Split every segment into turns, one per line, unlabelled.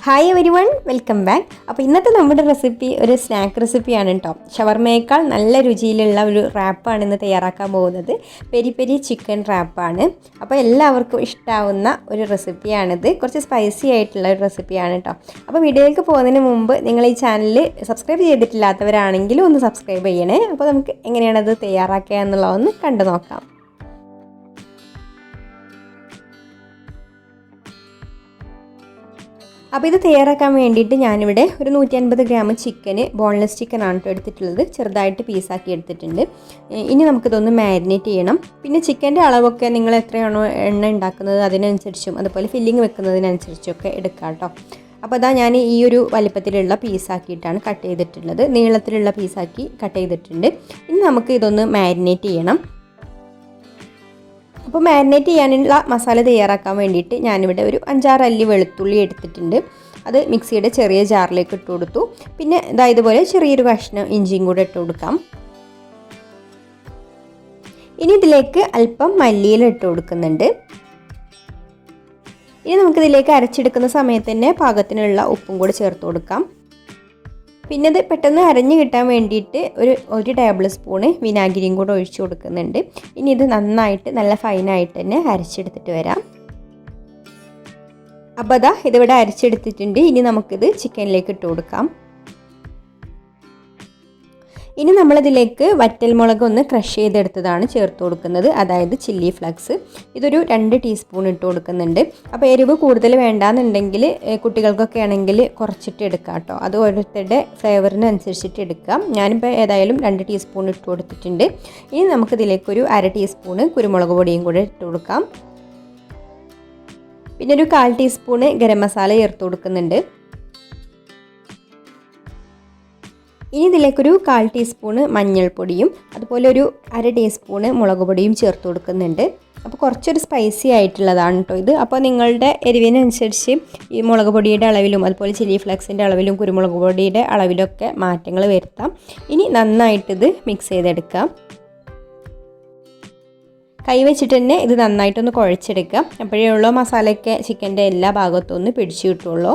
Hi everyone, welcome back. അപ്പോൾ ഇന്നത്തെ നമ്മുടെ റെസിപ്പി ഒരു സ്നാക്ക് റെസിപ്പിയാണ് കേട്ടോ. ഷവർമയേക്കാൾ നല്ല രുചിയിലുള്ള ഒരു റാപ്പാണ് ഇന്ന് തയ്യാറാക്കാൻ പോകുന്നത്. പെരി പെരി ചിക്കൻ റാപ്പാണ്. അപ്പോൾ എല്ലാവർക്കും ഇഷ്ടാവുന്ന ഒരു റെസിപ്പിയാണിത്. കുറച്ച് സ്പൈസി ആയിട്ടുള്ള ഒരു റെസിപ്പിയാണ് കേട്ടോ. അപ്പോൾ വീഡിയോയിലേക്ക് പോകുന്നതിന് മുമ്പ് നിങ്ങൾ ഈ ചാനൽ സബ്സ്ക്രൈബ് ചെയ്തിട്ടില്ലാത്തവരാണെങ്കിലും ഒന്ന് സബ്സ്ക്രൈബ് ചെയ്യണേ. അപ്പോൾ നമുക്ക് എങ്ങനെയാണത് തയ്യാറാക്കുക എന്നുള്ളതൊന്ന് കണ്ടു നോക്കാം. അപ്പോൾ ഇത് തയ്യാറാക്കാൻ വേണ്ടിയിട്ട് ഞാനിവിടെ ഒരു 150 ഗ്രാം ചിക്കന്, ബോൺലെസ് ചിക്കനാണ് കേട്ടോ എടുത്തിട്ടുള്ളത്. ചെറുതായിട്ട് പീസാക്കി എടുത്തിട്ടുണ്ട്. ഇനി നമുക്കിതൊന്ന് മാരിനേറ്റ് ചെയ്യണം. പിന്നെ ചിക്കൻ്റെ അളവൊക്കെ നിങ്ങൾ എത്രയാണോ എണ്ണ ഉണ്ടാക്കുന്നത് അതിനനുസരിച്ചും അതുപോലെ ഫില്ലിങ് വെക്കുന്നതിനനുസരിച്ചൊക്കെ എടുക്കാം കേട്ടോ. അപ്പോൾ അതാ ഞാൻ ഈ ഒരു വലിപ്പത്തിലുള്ള പീസാക്കിയിട്ടാണ് കട്ട് ചെയ്തിട്ടുള്ളത്. നീളത്തിലുള്ള പീസാക്കി കട്ട് ചെയ്തിട്ടുണ്ട്. ഇനി നമുക്ക് ഇതൊന്ന് മാരിനേറ്റ് ചെയ്യണം. അപ്പോൾ മാരിനേറ്റ് ചെയ്യാനുള്ള മസാല തയ്യാറാക്കാൻ വേണ്ടിയിട്ട് ഞാനിവിടെ ഒരു 5-6 അല്ലി വെളുത്തുള്ളി എടുത്തിട്ടുണ്ട്. അത് മിക്സിയുടെ ചെറിയ ജാറിലേക്ക് ഇട്ട് കൊടുത്തു. പിന്നെ ഇതുപോലെ ചെറിയൊരു കഷ്ണം ഇഞ്ചിയും കൂടെ ഇട്ട് കൊടുക്കാം. ഇനി ഇതിലേക്ക് അല്പം മല്ലിയില ഇട്ട് കൊടുക്കുന്നുണ്ട്. ഇനി നമുക്കിതിലേക്ക് അരച്ചെടുക്കുന്ന സമയത്ത് തന്നെ പാകത്തിനുള്ള ഉപ്പും കൂടെ ചേർത്ത് കൊടുക്കാം. പിന്നെ ഇത് പെട്ടെന്ന് അരഞ്ഞു കിട്ടാൻ വേണ്ടിയിട്ട് ഒരു ടേബിൾ സ്പൂണ് വിനാഗിരിയും കൂടെ ഒഴിച്ചു കൊടുക്കുന്നുണ്ട്. ഇനി ഇത് നന്നായിട്ട് നല്ല ഫൈനായിട്ട് തന്നെ അരച്ചെടുത്തിട്ട് വരാം. അപ്പോൾ അതാ ഇതിവിടെ അരച്ചെടുത്തിട്ടുണ്ട്. ഇനി നമുക്കിത് ചിക്കനിലേക്ക് ഇട്ട് കൊടുക്കാം. ഇനി നമ്മളിതിലേക്ക് വറ്റൽമുളക് ഒന്ന് ക്രഷ് ചെയ്തെടുത്തതാണ് ചേർത്ത് കൊടുക്കുന്നത്, അതായത് ചില്ലി ഫ്ലക്സ്. ഇതൊരു 2 ടീസ്പൂൺ ഇട്ട് കൊടുക്കുന്നുണ്ട്. അപ്പോൾ എരിവ് കൂടുതൽ വേണ്ടാന്നുണ്ടെങ്കിൽ കുട്ടികൾക്കൊക്കെ ആണെങ്കിൽ കുറച്ചിട്ട് എടുക്കാം കേട്ടോ. അത് ഓരോരുത്തരുടെ ഫ്ലേവറിനനുസരിച്ചിട്ട് എടുക്കാം. ഞാനിപ്പോൾ ഏതായാലും 2 ടീസ്പൂൺ ഇട്ട് കൊടുത്തിട്ടുണ്ട്. ഇനി നമുക്കിതിലേക്കൊരു 1/2 ടീസ്പൂണ് കുരുമുളക് പൊടിയും കൂടെ ഇട്ട് കൊടുക്കാം. പിന്നെ ഒരു 1/4 ടീസ്പൂണ് ഗരം മസാല ചേർത്ത് കൊടുക്കുന്നുണ്ട്. ഇനി ഇതിലേക്കൊരു 1/4 ടീസ്പൂണ് മഞ്ഞൾപ്പൊടിയും അതുപോലെ ഒരു 1/2 ടീസ്പൂണ് മുളക് പൊടിയും ചേർത്ത് കൊടുക്കുന്നുണ്ട്. അപ്പോൾ കുറച്ചൊരു സ്പൈസി ആയിട്ടുള്ളതാണ് കേട്ടോ ഇത്. അപ്പോൾ നിങ്ങളുടെ എരിവിനനുസരിച്ച് ഈ മുളക് പൊടിയുടെ അളവിലും അതുപോലെ ചില്ലി ഫ്ലേക്സിൻ്റെ അളവിലും കുരുമുളക് പൊടിയുടെ അളവിലൊക്കെ മാറ്റങ്ങൾ വരുത്താം. ഇനി നന്നായിട്ടിത് മിക്സ് ചെയ്തെടുക്കാം. കൈ വെച്ചിട്ട് തന്നെ ഇത് നന്നായിട്ടൊന്ന് കുഴച്ചെടുക്കാം. അപ്പോഴേ ഉള്ളൂ മസാലയൊക്കെ ചിക്കൻ്റെ എല്ലാ ഭാഗത്തും ഒന്ന് പിടിച്ചു കിട്ടുള്ളൂ.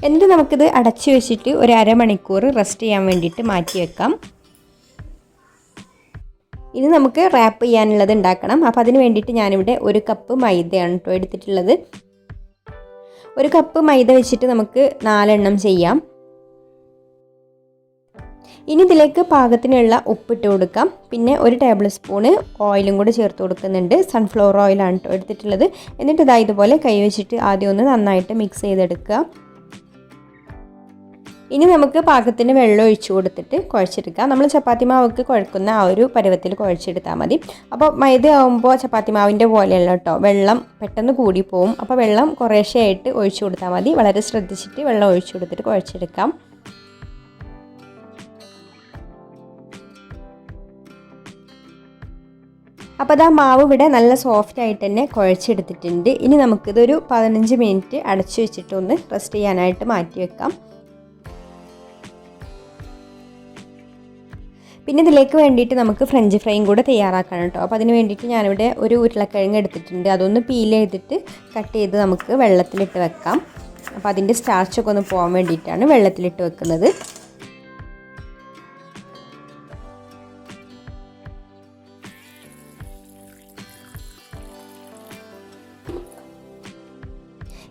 എന്നിട്ട് നമുക്കിത് അടച്ചു വെച്ചിട്ട് ഒരു 1/2 മണിക്കൂർ റെസ്റ്റ് ചെയ്യാൻ വേണ്ടിയിട്ട് മാറ്റി വെക്കാം. ഇനി നമുക്ക് റാപ്പ് ചെയ്യാനുള്ളത് ഉണ്ടാക്കണം. അപ്പോൾ അതിന് വേണ്ടിയിട്ട് ഞാനിവിടെ 1 കപ്പ് മൈദയാണ് കേട്ടോ എടുത്തിട്ടുള്ളത്. 1 കപ്പ് മൈദ വെച്ചിട്ട് നമുക്ക് 4 എണ്ണം ചെയ്യാം. ഇനി ഇതിലേക്ക് പാകത്തിനുള്ള ഉപ്പിട്ട് കൊടുക്കാം. പിന്നെ 1 ടേബിൾ സ്പൂണ് ഓയിലും കൂടി ചേർത്ത് കൊടുക്കുന്നുണ്ട്. സൺഫ്ലവർ ഓയിലാണ് കേട്ടോ എടുത്തിട്ടുള്ളത്. എന്നിട്ട് ഇതുപോലെ കൈ വെച്ചിട്ട് ആദ്യം ഒന്ന് നന്നായിട്ട് മിക്സ് ചെയ്തെടുക്കുക. ഇനി നമുക്ക് പാകത്തിന് വെള്ളം ഒഴിച്ചു കൊടുത്തിട്ട് കുഴച്ചെടുക്കാം. നമ്മൾ ചപ്പാത്തി മാവൊക്കെ കുഴക്കുന്ന ആ ഒരു പരുവത്തിൽ കുഴച്ചെടുത്താൽ മതി. അപ്പോൾ മൈദ ആകുമ്പോൾ ചപ്പാത്തി മാവിൻ്റെ പോലെയല്ല കേട്ടോ, വെള്ളം പെട്ടെന്ന് കൂടിപ്പോവും. അപ്പോൾ വെള്ളം കുറേശ്ശെയായിട്ട് ഒഴിച്ചു കൊടുത്താൽ മതി. വളരെ ശ്രദ്ധിച്ചിട്ട് വെള്ളം ഒഴിച്ചു കൊടുത്തിട്ട് കുഴച്ചെടുക്കാം. അപ്പോൾ അത് ആ മാവ് ഇവിടെ നല്ല സോഫ്റ്റ് ആയിട്ട് തന്നെ കുഴച്ചെടുത്തിട്ടുണ്ട്. ഇനി നമുക്കിതൊരു 15 മിനിറ്റ് അടച്ചു വെച്ചിട്ടൊന്ന് റെസ്റ്റ് ചെയ്യാനായിട്ട് മാറ്റി വെക്കാം. പിന്നെ ഇതിലേക്ക് വേണ്ടിയിട്ട് നമുക്ക് ഫ്രഞ്ച് ഫ്രൈയും കൂടെ തയ്യാറാക്കണം കേട്ടോ. അപ്പോൾ അതിന് വേണ്ടിയിട്ട് ഞാനിവിടെ ഒരു ഉരുളക്കിഴങ്ങ് എടുത്തിട്ടുണ്ട്. അതൊന്ന് പീൽ ചെയ്തിട്ട് കട്ട് ചെയ്ത് നമുക്ക് വെള്ളത്തിലിട്ട് വെക്കാം. അപ്പോൾ അതിൻ്റെ സ്റ്റാർച്ചൊക്കെ ഒന്ന് പോകാൻ വേണ്ടിയിട്ടാണ് വെള്ളത്തിലിട്ട് വെക്കുന്നത്.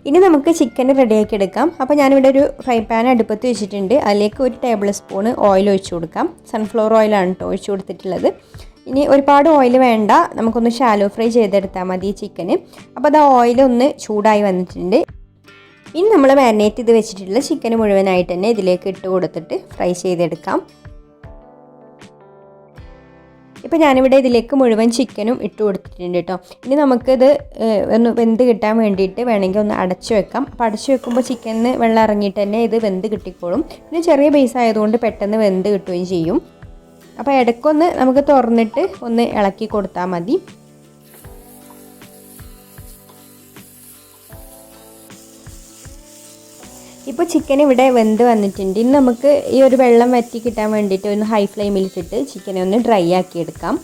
ഇനി നമുക്ക് ചിക്കൻ റെഡിയാക്കി എടുക്കാം. അപ്പോൾ ഞാനിവിടെ ഒരു ഫ്രൈ പാൻ അടുപ്പത്ത് വെച്ചിട്ടുണ്ട്. അതിലേക്ക് 1 ടേബിൾ സ്പൂണ് ഓയിൽ ഒഴിച്ചു കൊടുക്കാം. സൺഫ്ലവർ ഓയിലാണ് കേട്ടോ ഒഴിച്ചു കൊടുത്തിട്ടുള്ളത്. ഇനി ഒരുപാട് ഓയിൽ വേണ്ട, നമുക്കൊന്ന് ഷാലോ ഫ്രൈ ചെയ്തെടുത്താൽ മതി ചിക്കന്. അപ്പോൾ അത് ഓയിലൊന്ന് ചൂടായി വന്നിട്ടുണ്ട്. ഇനി നമ്മൾ മാരിനേറ്റ് ചെയ്ത് വെച്ചിട്ടുള്ള ചിക്കൻ മുഴുവനായിട്ട് തന്നെ ഇതിലേക്ക് ഇട്ട് കൊടുത്തിട്ട് ഫ്രൈ ചെയ്തെടുക്കാം. ഇപ്പോൾ ഞാനിവിടെ ഇതിലേക്ക് മുഴുവൻ ചിക്കനും ഇട്ട് കൊടുത്തിട്ടുണ്ട് കേട്ടോ. ഇനി നമുക്കിത് ഒന്ന് വെന്ത് കിട്ടാൻ വേണ്ടിയിട്ട് വേണമെങ്കിൽ ഒന്ന് അടച്ചു വെക്കാം. അപ്പോൾ അടച്ചു വെക്കുമ്പോൾ ചിക്കനിന് വെള്ളം ഇറങ്ങിയിട്ട് തന്നെ ഇത് വെന്ത് കിട്ടിക്കോളും. പിന്നെ ചെറിയ പീസ് ആയതുകൊണ്ട് പെട്ടെന്ന് വെന്ത് കിട്ടുകയും ചെയ്യും. അപ്പോൾ ഇടയ്ക്കൊന്ന് നമുക്ക് തുറന്നിട്ട് ഒന്ന് ഇളക്കി കൊടുത്താൽ മതി. ഇപ്പോൾ ചിക്കൻ ഇവിടെ വെന്ത് വന്നിട്ടുണ്ട്. ഇനി നമുക്ക് ഈ ഒരു വെള്ളം വറ്റി കിട്ടാൻ വേണ്ടിയിട്ട് ഒന്ന് ഹൈ ഫ്ലെയിമിലിട്ടിട്ട് ചിക്കനെ ഒന്ന് ഡ്രൈ ആക്കി എടുക്കാം.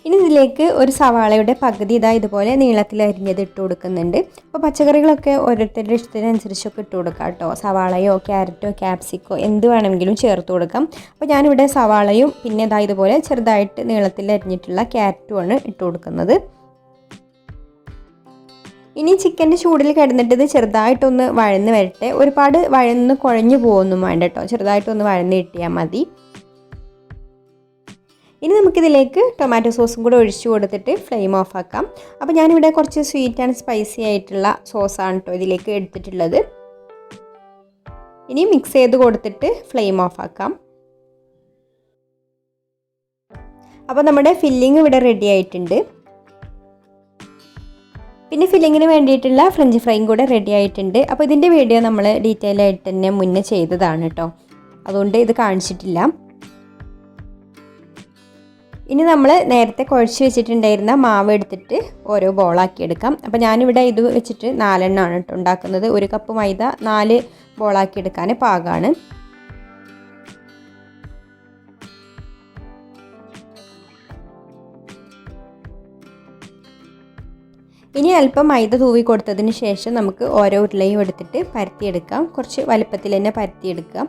ഇനി ഇതിലേക്ക് ഒരു സവാളയുടെ പകുതി ഇതാ ഇതുപോലെ നീളത്തിൽ അരിഞ്ഞത് ഇട്ട് കൊടുക്കുന്നുണ്ട്. അപ്പോൾ പച്ചക്കറികളൊക്കെ ഓരോരുത്തരുടെ ഇഷ്ടത്തിനനുസരിച്ചൊക്കെ ഇട്ട് കൊടുക്കാം കേട്ടോ. സവാളയോ ക്യാരറ്റോ ക്യാപ്സിക്കോ എന്ത് വേണമെങ്കിലും ചേർത്ത് കൊടുക്കാം. അപ്പോൾ ഞാനിവിടെ സവാളയും പിന്നെ ഇതാ ഇതുപോലെ ചെറുതായിട്ട് നീളത്തിൽ അരിഞ്ഞിട്ടുള്ള ക്യാരറ്റുമാണ് ഇട്ട് കൊടുക്കുന്നത്. ഇനി ചിക്കൻ്റെ ചൂടിൽ കിടന്നിട്ട് ഇത് ചെറുതായിട്ടൊന്ന് വഴന്ന് വരട്ടെ. ഒരുപാട് വഴന്ന് കുഴഞ്ഞു പോകുമൊന്നും വേണ്ട കേട്ടോ, ചെറുതായിട്ടൊന്ന് വഴന്ന് കിട്ടിയാൽ മതി. ഇനി നമുക്കിതിലേക്ക് ടൊമാറ്റോ സോസും കൂടെ ഒഴിച്ചു കൊടുത്തിട്ട് ഫ്ലെയിം ഓഫ് ആക്കാം. അപ്പോൾ ഞാനിവിടെ കുറച്ച് സ്വീറ്റ് ആൻഡ് സ്പൈസി ആയിട്ടുള്ള സോസാണ് കേട്ടോ ഇതിലേക്ക് എടുത്തിട്ടുള്ളത്. ഇനി മിക്സ് ചെയ്ത് കൊടുത്തിട്ട് ഫ്ലെയിം ഓഫ് ആക്കാം. അപ്പോൾ നമ്മുടെ ഫില്ലിങ് ഇവിടെ റെഡി ആയിട്ടുണ്ട്. പിന്നെ ഫില്ലിങ്ങിന് വേണ്ടിയിട്ടുള്ള ഫ്രഞ്ച് ഫ്രൈയും കൂടെ റെഡി ആയിട്ടുണ്ട്. അപ്പോൾ ഇതിൻ്റെ വീഡിയോ നമ്മൾ ഡീറ്റെയിൽ ആയിട്ട് തന്നെ മുന്നേ ചെയ്തതാണ് കേട്ടോ, അതുകൊണ്ട് ഇത് കാണിച്ചിട്ടില്ല. ഇനി നമ്മൾ നേരത്തെ കുഴച്ച് വെച്ചിട്ടുണ്ടായിരുന്ന മാവ് എടുത്തിട്ട് ഓരോ ബോളാക്കി എടുക്കാം. അപ്പോൾ ഞാനിവിടെ ഇത് വെച്ചിട്ട് 4 എണ്ണമാണ് കേട്ടോ ഉണ്ടാക്കുന്നത്. 1 കപ്പ് മൈദ 4 ബോളാക്കി എടുക്കാൻ പാകമാണ്. ഇനി അല്പം മൈദ തൂവി കൊടുത്തതിന് ശേഷം നമുക്ക് ഓരോ ഉരുളയും എടുത്തിട്ട് പരത്തിയെടുക്കാം. കുറച്ച് വലുപ്പത്തിൽ തന്നെ പരത്തിയെടുക്കാം.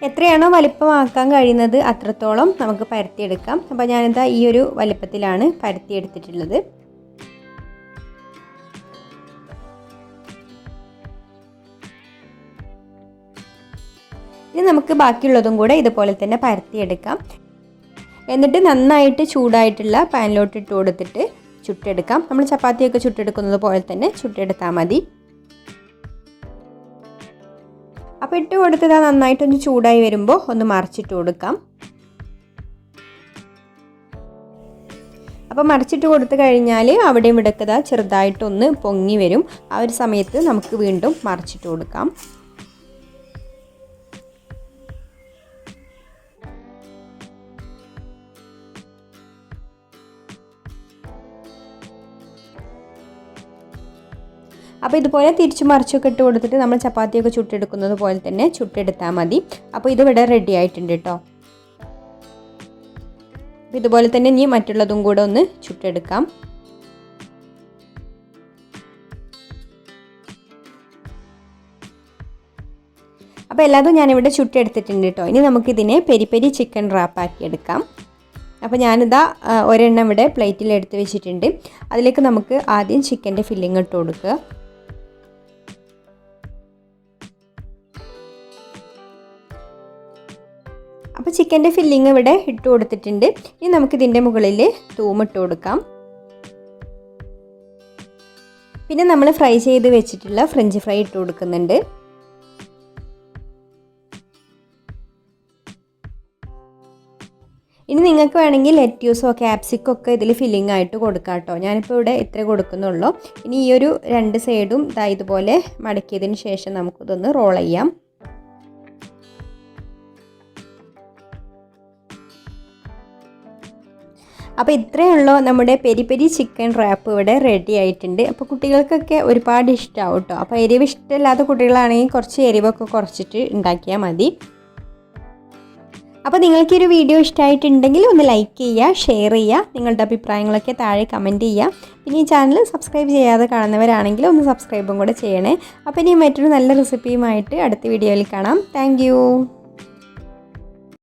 എത്രയാണോ വലിപ്പമാക്കാൻ കഴിയുന്നത് അത്രത്തോളം നമുക്ക് പരത്തിയെടുക്കാം. അപ്പോൾ ഞാനിതാ ഈ ഒരു വലിപ്പത്തിലാണ് പരത്തിയെടുത്തിട്ടുള്ളത്. ഇനി നമുക്ക് ബാക്കിയുള്ളതും കൂടെ ഇതുപോലെ തന്നെ പരത്തിയെടുക്കാം. എന്നിട്ട് നന്നായിട്ട് ചൂടായിട്ടുള്ള പാനിലോട്ട് ഇട്ട് കൊടുത്തിട്ട് ചുട്ടെടുക്കാം. നമ്മൾ ചപ്പാത്തിയൊക്കെ ചുട്ടെടുക്കുന്നത് പോലെ തന്നെ ചുട്ടെടുത്താൽ മതി. അപ്പോൾ ഇട്ട് കൊടുത്തത് നന്നായിട്ടൊന്ന് ചൂടായി വരുമ്പോൾ ഒന്ന് മറിച്ചിട്ട് കൊടുക്കാം. അപ്പോൾ മറിച്ചിട്ട് കൊടുത്തു കഴിഞ്ഞാൽ അവിടെയും ഇവിടെയൊക്കെ ചെറുതായിട്ടൊന്ന് പൊങ്ങി വരും. ആ ഒരു സമയത്ത് നമുക്ക് വീണ്ടും മറിച്ചിട്ട് കൊടുക്കാം. അപ്പോൾ ഇതുപോലെ തിരിച്ചു മറിച്ചൊക്കെ ഇട്ട് കൊടുത്തിട്ട് നമ്മൾ ചപ്പാത്തിയൊക്കെ ചുട്ടെടുക്കുന്നത് പോലെ തന്നെ ചുട്ടെടുത്താൽ മതി. അപ്പോൾ ഇതിവിടെ റെഡി ആയിട്ടുണ്ട് കേട്ടോ. അപ്പോൾ ഇതുപോലെ തന്നെ ഇനി മറ്റുള്ളതും കൂടെ ഒന്ന് ചുട്ടെടുക്കാം. അപ്പോൾ എല്ലാതും ഞാനിവിടെ ചുട്ടെടുത്തിട്ടുണ്ട് കേട്ടോ. ഇനി നമുക്കിതിനെ പെരി പെരി ചിക്കൻ റാപ്പാക്കി എടുക്കാം. അപ്പോൾ ഞാനിതാ ഒരെണ്ണം ഇവിടെ പ്ലേറ്റിൽ എടുത്ത് വെച്ചിട്ടുണ്ട്. അതിലേക്ക് നമുക്ക് ആദ്യം ചിക്കൻ്റെ ഫില്ലിങ് ഇട്ട് കൊടുക്കുക. അപ്പോൾ ചിക്കൻ്റെ ഫില്ലിങ് ഇവിടെ ഇട്ട് കൊടുത്തിട്ടുണ്ട്. ഇനി നമുക്കിതിൻ്റെ മുകളിൽ തൂമിട്ട് കൊടുക്കാം. പിന്നെ നമ്മൾ ഫ്രൈ ചെയ്ത് വെച്ചിട്ടുള്ള ഫ്രഞ്ച് ഫ്രൈ ഇട്ട് കൊടുക്കുന്നുണ്ട്. ഇനി നിങ്ങൾക്ക് വേണമെങ്കിൽ ലെറ്റ്യൂസോ ക്യാപ്സിക്കോ ഒക്കെ ഇതിൽ ഫില്ലിംഗ് ആയിട്ട് കൊടുക്കാം കേട്ടോ. ഞാനിപ്പോൾ ഇവിടെ ഇത്രേ കൊടുക്കുന്നുള്ളൂ. ഇനി ഈ ഒരു 2 സൈഡും ഇതുപോലെ മടക്കിയതിന് ശേഷം നമുക്കിതൊന്ന് റോൾ ചെയ്യാം. അപ്പോൾ ഇത്രയേ ഉള്ളൂ നമ്മുടെ പെരി പെരി ചിക്കൻ റാപ്പ് ഇവിടെ റെഡി ആയിട്ടുണ്ട്. അപ്പോൾ കുട്ടികൾക്കൊക്കെ ഒരുപാട് ഇഷ്ടമാവും കേട്ടോ. അപ്പോൾ എരിവ് ഇഷ്ടമില്ലാത്ത കുട്ടികളാണെങ്കിൽ കുറച്ച് എരിവൊക്കെ കുറച്ചിട്ട് ഉണ്ടാക്കിയാൽ മതി. അപ്പോൾ നിങ്ങൾക്കൊരു വീഡിയോ ഇഷ്ടമായിട്ടുണ്ടെങ്കിൽ ഒന്ന് ലൈക്ക് ചെയ്യുക, ഷെയർ ചെയ്യുക, നിങ്ങളുടെ അഭിപ്രായങ്ങളൊക്കെ താഴെ കമൻറ്റ് ചെയ്യുക. പിന്നെ ഈ ചാനൽ സബ്സ്ക്രൈബ് ചെയ്യാതെ കാണുന്നവരാണെങ്കിൽ ഒന്ന് സബ്സ്ക്രൈബും കൂടെ ചെയ്യണേ. അപ്പോൾ ഇനി മറ്റൊരു നല്ല റെസിപ്പിയുമായിട്ട് അടുത്ത വീഡിയോയിൽ കാണാം. താങ്ക്